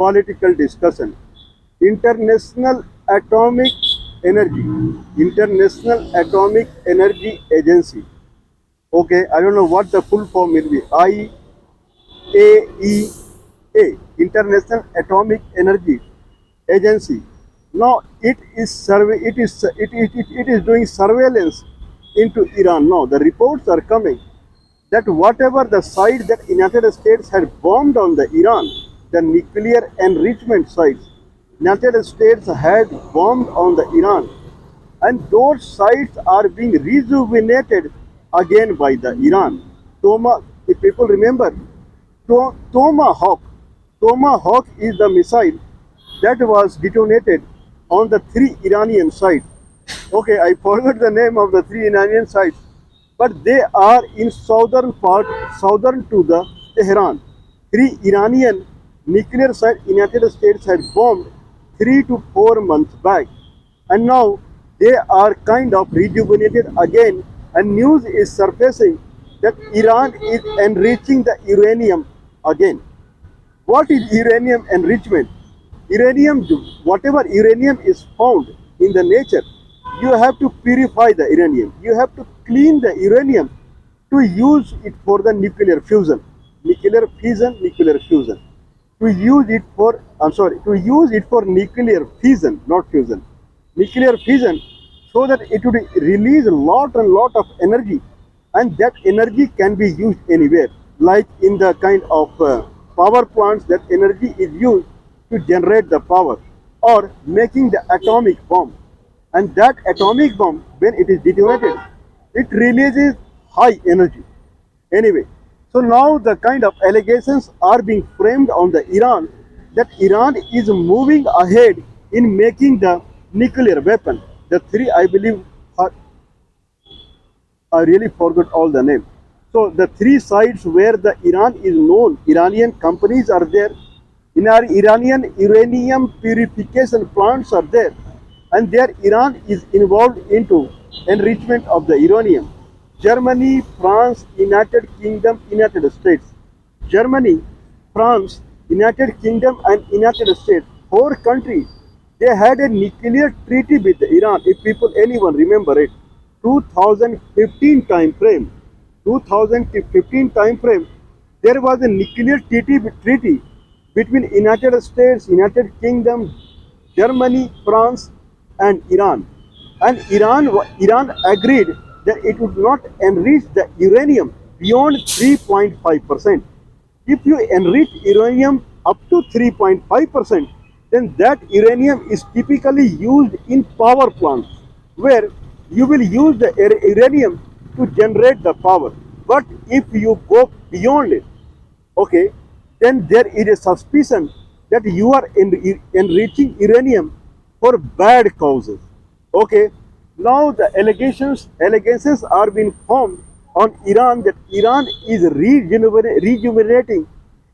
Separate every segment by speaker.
Speaker 1: political discussion. International Atomic Energy, International Atomic Energy Agency. Okay, I don't know what the full form will be. IAEA, International Atomic Energy Agency. Now it is doing surveillance into Iran. Now the reports are coming that whatever the site that United States had bombed on the Iran, the nuclear enrichment sites, United States had bombed on the Iran, and those sites are being rejuvenated again by the Iran. If people remember, Tomahawk. Tomahawk is the missile that was detonated on the three Iranian sites. Okay, I forgot the name of the three Iranian sites, but they are in southern part, southern to the Tehran. Three Iranian nuclear sites United States had bombed 3 to 4 months back, and now they are kind of rejuvenated again, and news is surfacing that Iran is enriching the uranium again. What is uranium enrichment? Uranium, whatever uranium is found in the nature, you have to purify the uranium. You have to clean the uranium to use it for the nuclear fusion. Nuclear fission, nuclear fusion. To use it for, to use it for nuclear fission, not fusion. Nuclear fission, so that it would release a lot and lot of energy, and that energy can be used anywhere, like in the kind of power plants, that energy is used to generate the power, or making the atomic bomb. And that atomic bomb, when it is detonated, it releases high energy. Anyway, so now the kind of allegations are being framed on the Iran, that Iran is moving ahead in making the nuclear weapon. The three, I believe, I really forgot all the names. So the three sites where the Iran is known, Iranian companies are there, in our Iranian uranium purification plants are there, and there Iran is involved into enrichment of the uranium. Germany, France, United Kingdom, United States. Germany, France, United Kingdom and United States, four countries, they had a nuclear treaty with Iran, if people, anyone remember it. 2015 time frame, 2015 time frame, there was a nuclear treaty between United States, United Kingdom, Germany, France, and Iran. And Iran agreed that it would not enrich the uranium beyond 3.5%. If you enrich uranium up to 3.5%, then that uranium is typically used in power plants, where you will use the uranium to generate the power. But if you go beyond it, okay, then there is a suspicion that you are enriching uranium for bad causes. Okay, now the allegations are being formed on Iran, that Iran is rejuvenating,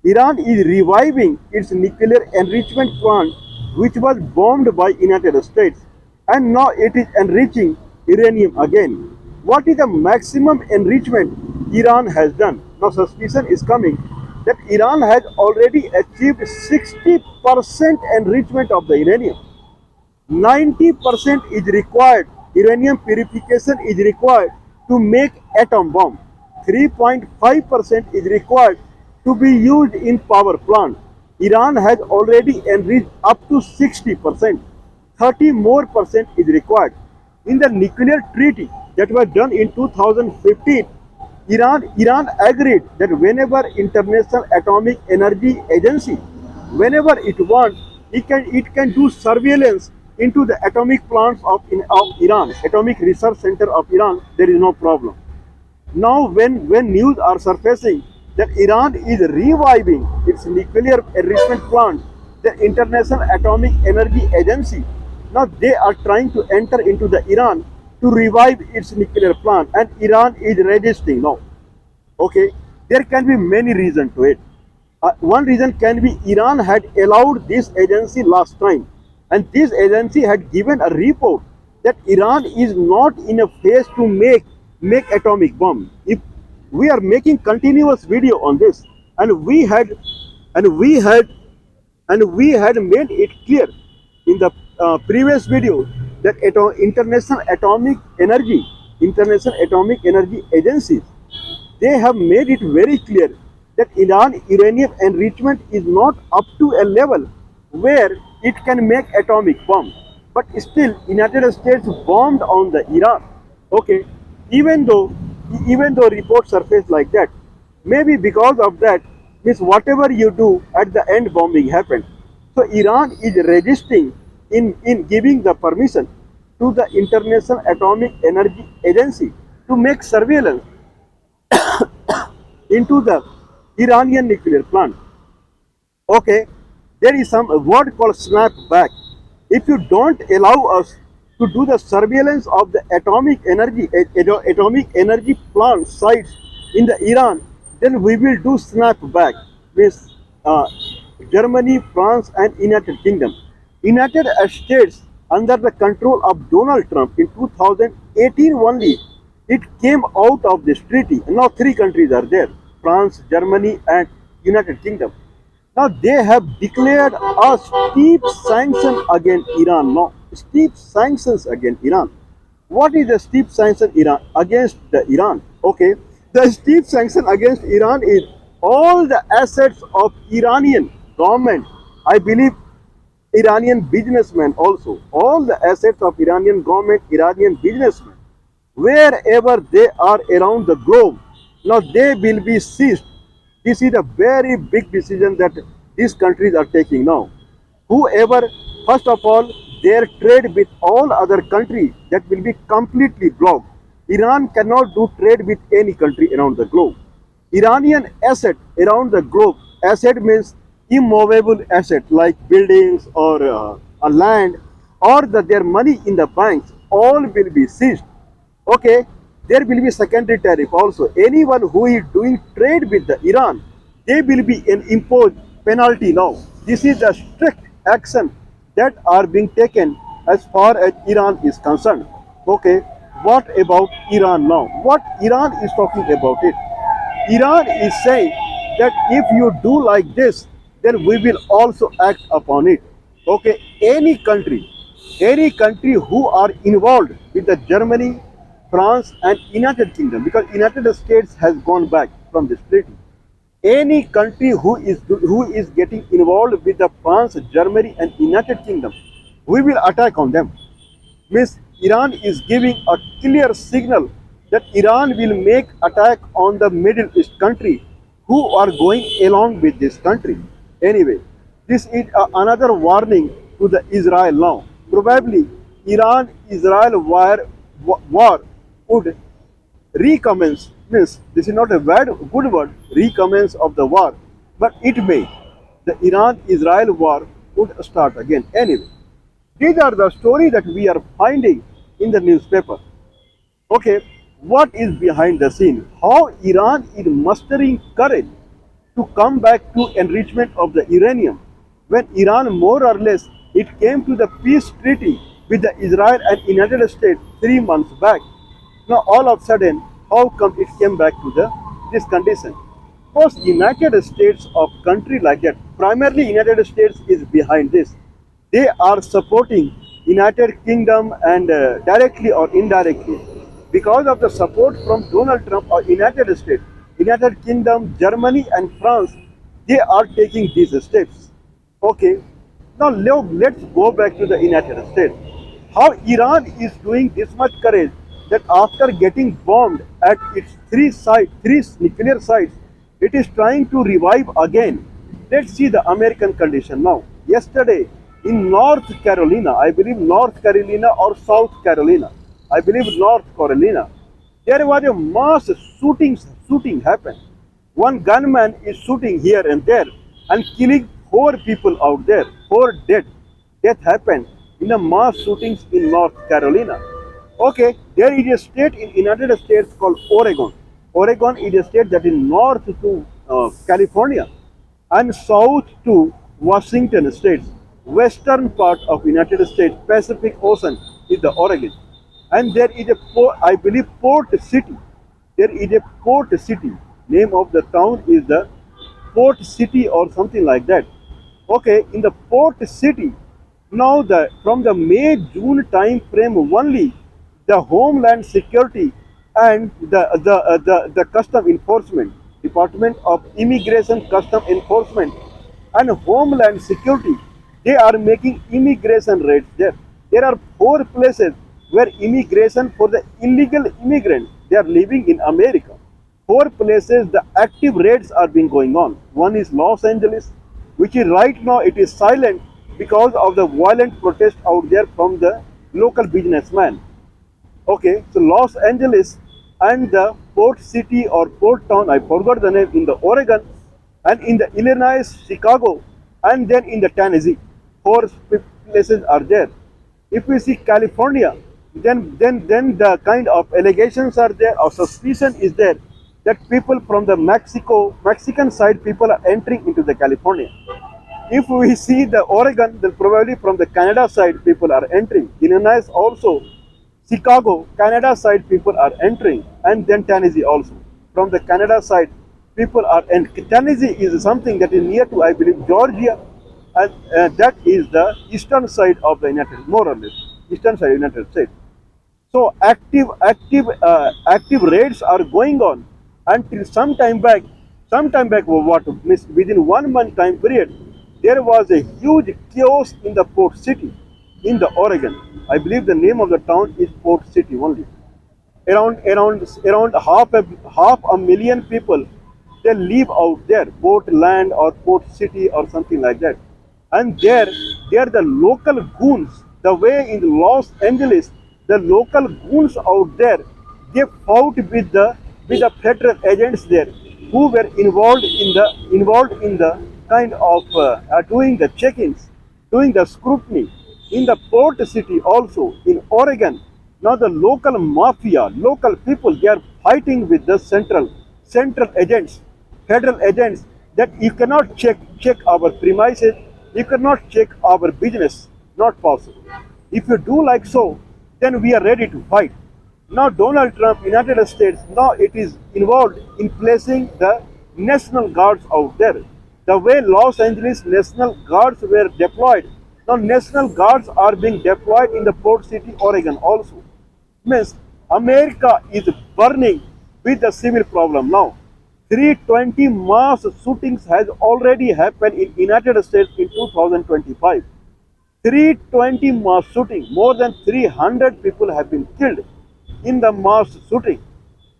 Speaker 1: Iran is reviving its nuclear enrichment plant, which was bombed by United States, and now it is enriching uranium again. What is the maximum enrichment Iran has done? Now suspicion is coming that Iran has already achieved 60% enrichment of the uranium. 90% is required, uranium purification is required to make atom bomb. 3.5% is required to be used in power plant. Iran has already enriched up to 60%. 30 more percent is required. In the nuclear treaty that was done in 2015, Iran agreed that whenever International Atomic Energy Agency, whenever it wants, it can do surveillance into the atomic plants of Iran, Atomic Research Center of Iran. There is no problem. Now when news are surfacing that Iran is reviving its nuclear enrichment plant, the International Atomic Energy Agency, now they are trying to enter into the Iran to revive its nuclear plant, and Iran is resisting now. Okay, there can be many reasons to it. One reason can be Iran had allowed this agency last time, and this agency had given a report that Iran is not in a phase to make atomic bomb. If we are making continuous video on this, and we had And we had made it clear in the previous video that international atomic energy agencies, they have made it very clear that Iran uranium enrichment is not up to a level where it can make atomic bomb. But still, United States bombed on the Iran. Okay, even though even though reports surface like that, maybe because of that, means whatever you do at the end, bombing happened. So Iran is resisting in giving the permission to the International Atomic Energy Agency to make surveillance into the Iranian nuclear plant. Okay, there is some word called snap back. If you don't allow us to do the surveillance of the atomic energy plant sites in the Iran, then we will do snap back with uh, Germany, France, and United Kingdom. United States, under the control of Donald Trump in 2018 only, it came out of this treaty. Now three countries are there: France, Germany, and United Kingdom. Now they have declared a steep sanction against Iran. Now, steep sanctions against Iran. What is the steep sanction Iran against the Iran? Okay, the steep sanction against Iran is all the assets of Iranian government. I believe Iranian businessmen also. All the assets of Iranian government, Iranian businessmen, wherever they are around the globe, now they will be seized. This is a very big decision that these countries are taking now. Whoever, first of all, their trade with all other countries, that will be completely blocked. Iran cannot do trade with any country around the globe. Iranian asset around the globe, asset means immovable asset like buildings or a land, or their money in the banks, all will be seized. Okay, there will be secondary tariff also. Anyone who is doing trade with the Iran, they will be an imposed penalty now. This is the strict action that are being taken as far as Iran is concerned. Okay, what about Iran now? What Iran is talking about it? Iran is saying that if you do like this, then we will also act upon it. Okay, any country who are involved with the Germany, France, and United Kingdom, because United States has gone back from this treaty. Any country who is getting involved with the France, Germany, and United Kingdom, we will attack on them. Means Iran is giving a clear signal that Iran will make attack on the Middle East country who are going along with this country. Anyway, this is another warning to the Israel now. Probably Iran-Israel war would recommence. Means this is not a good word, recommence of the war, but it may. The Iran-Israel war would start again. Anyway, these are the stories that we are finding in the newspaper. Okay, what is behind the scene? How Iran is mustering courage to come back to enrichment of the uranium when Iran more or less it came to the peace treaty with the Israel and United States 3 months back. Now all of a sudden, how come it came back to this condition? Because United States of country like that, primarily United States is behind this. They are supporting United Kingdom and directly or indirectly because of the support from Donald Trump or United States, United Kingdom, Germany, and France, they are taking these steps. Okay, now let's go back to the United States. How Iran is doing this much courage that after getting bombed at its three nuclear sites, it is trying to revive again. Let's see the American condition now. Yesterday in North Carolina, I believe North Carolina or South Carolina, I believe North Carolina, there was a mass shooting happened. One gunman is shooting here and there and killing 4 people out there, 4 dead. Death happened in the mass shootings in North Carolina. Okay, there is a state in United States called Oregon. Oregon is a state that is north to California and south to Washington states. Western part of United States, Pacific Ocean is the Oregon. And there is a port, I believe port city. There is a port city. Name of the town is the port city or something like that. Okay, in the port city, now from the May-June time frame only, the Homeland Security and the Custom Enforcement, Department of Immigration Custom Enforcement and Homeland Security, they are making immigration raids there. There are four places where immigration for the illegal immigrants, they are living in America. Four places the active raids are being going on. One is Los Angeles, which is right now it is silent because of the violent protest out there from the local businessman. Okay, so Los Angeles and the port city or port town, I forgot the name, in the Oregon, and in the Illinois, Chicago, and then in the Tennessee. Four places are there. If we see California, then the kind of allegations are there or suspicion is there that people from the Mexican side people are entering into the California. If we see the Oregon, then probably from the Canada side people are entering. Illinois also, Chicago, Canada side people are entering, and then Tennessee also. From the Canada side, people are, and Tennessee is something that is near to, I believe, Georgia, and that is the eastern side of the United, more or less, eastern side of the United States. So active raids are going on until some time back, what means within 1 month time period, there was a huge chaos in the port city in the Oregon. I believe the name of the town is Port City only. Around half a million people they live out there, port land or port city or something like that. And there the local goons, the way in Los Angeles, the local goons out there, they fought with the federal agents there who were involved in the kind of doing the check-ins, doing the scrutiny in the port city also in Oregon. Now the local mafia, local people, they are fighting with the central agents, federal agents, that you cannot check our premises, you cannot check our business, not possible. If you do like so, then we are ready to fight. Now Donald Trump, United States, now it is involved in placing the National Guards out there. The way Los Angeles National Guards were deployed, now National Guards are being deployed in the Port City, Oregon also. Means America is burning with the civil problem now. 320 mass shootings has already happened in United States in 2025. 320 mass shooting, more than 300 people have been killed in the mass shooting.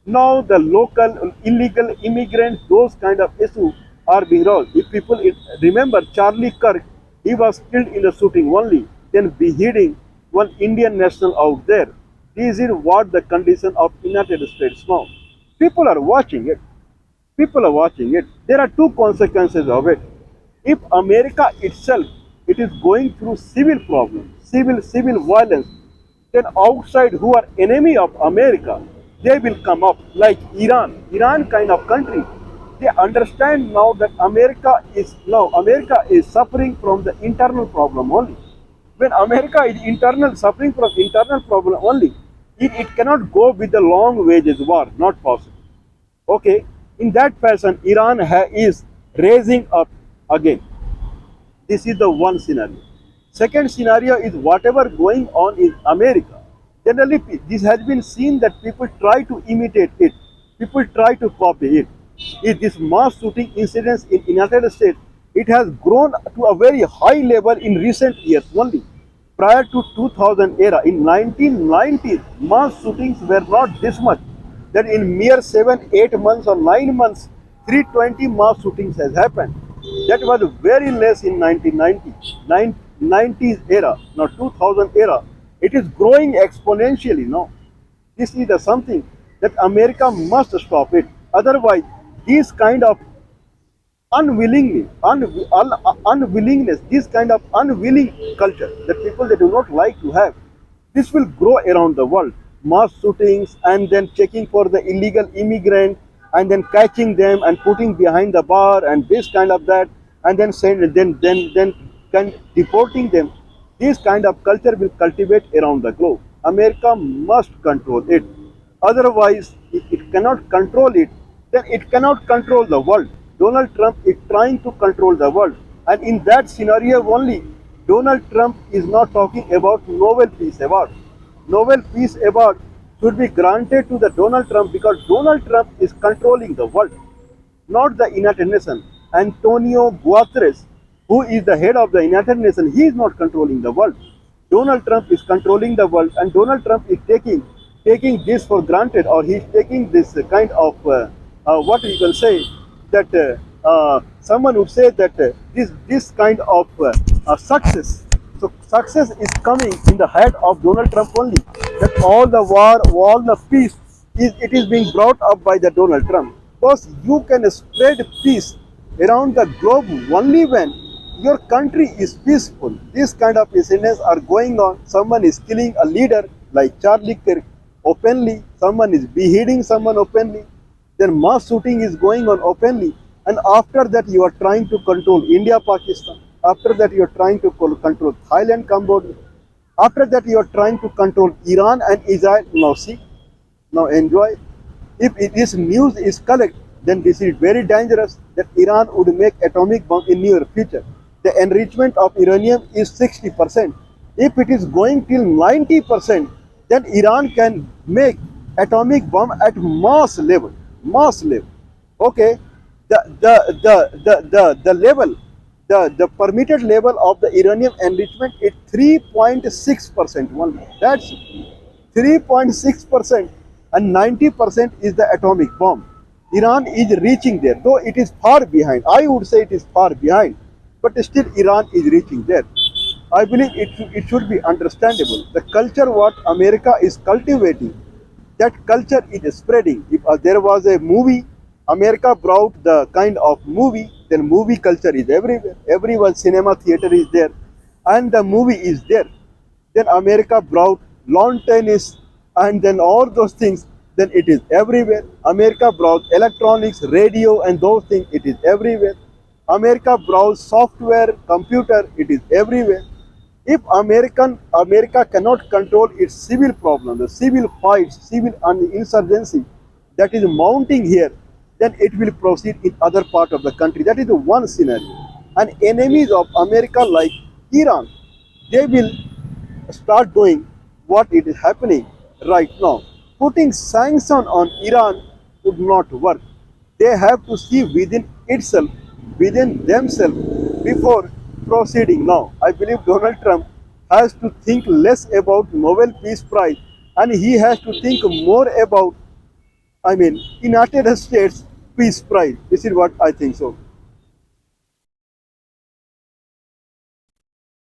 Speaker 1: Now the local illegal immigrants, those kind of issues are being raised. If people remember Charlie Kirk, he was killed in the shooting only, then beheading one Indian national out there. This is what the condition of United States now. People are watching it. People are watching it. There are two consequences of it. If America itself it is going through civil problems, civil violence, then outside who are enemy of America, they will come up like Iran kind of country. They understand now that America is suffering from the internal problem only. When America is suffering from internal problem only, it cannot go with the long wages war, not possible. Okay, in that fashion, Iran is raising up again. This is the one scenario. Second scenario is whatever going on in America. Generally, this has been seen that people try to imitate it. People try to copy it. If this mass shooting incidents in United States, it has grown to a very high level in recent years only. Prior to 2000 era, in 1990s, mass shootings were not this much. Then in mere 7, 8 months or 9 months, 320 mass shootings has happened. That was very less in 1990s, 90s era, now 2000 era. It is growing exponentially now. This is the something that America must stop it. Otherwise, this kind of unwillingness, this kind of unwilling culture that people they do not like to have, this will grow around the world. Mass shootings and then checking for the illegal immigrant and then catching them and putting behind the bar and this kind of that and then deporting them. This kind of culture will cultivate around the globe. America must control it. Otherwise, if it cannot control it, then it cannot control the world. Donald Trump is trying to control the world. And in that scenario only, Donald Trump is not talking about Nobel Peace Award. Nobel Peace Award should be granted to the Donald Trump because Donald Trump is controlling the world, not the United Nations. Antonio Guterres, who is the head of the United Nations, he is not controlling the world. Donald Trump is controlling the world, and Donald Trump is taking this for granted, or he is taking this kind of what you can say that someone would say that this kind of success. So success is coming in the head of Donald Trump only. That all the war, all the peace is being brought up by the Donald Trump. Because you can spread peace around the globe only when your country is peaceful. These kind of incidents are going on. Someone is killing a leader like Charlie Kirk openly. Someone is beheading someone openly. Then mass shooting is going on openly. And after that, you are trying to control India, Pakistan. After that, you are trying to control Thailand, Cambodia. After that, you are trying to control Iran and Israel. Now see, now enjoy. If this news is correct, then this is very dangerous that Iran would make atomic bomb in near future. The enrichment of uranium is 60%. If it is going till 90%, then Iran can make atomic bomb at mass level. Mass level. Okay. The level, the permitted level of the uranium enrichment is 3.6% only. That's 3.6%, and 90% is the atomic bomb. Iran is reaching there, though it is far behind. I would say it is far behind, but still Iran is reaching there. I believe it should be understandable. The culture what America is cultivating, that culture is spreading. If there was a movie, America brought the kind of movie, then movie culture is everywhere. Everyone cinema theater is there, and the movie is there. Then America brought lawn tennis, and then all those things, then it is everywhere. America brought electronics, radio, and those things, it is everywhere. America brought software, computer, it is everywhere. If America cannot control its civil problem, the civil fights, civil insurgency that is mounting here, then it will proceed in other part of the country. That is the one scenario. And enemies of America like Iran, they will start doing what it is happening right now. Putting sanction on Iran would not work. They have to see within itself, within themselves, before proceeding. Now, I believe Donald Trump has to think less about Nobel Peace Prize, and he has to think more about, United States Peace Prize. This is what I think so.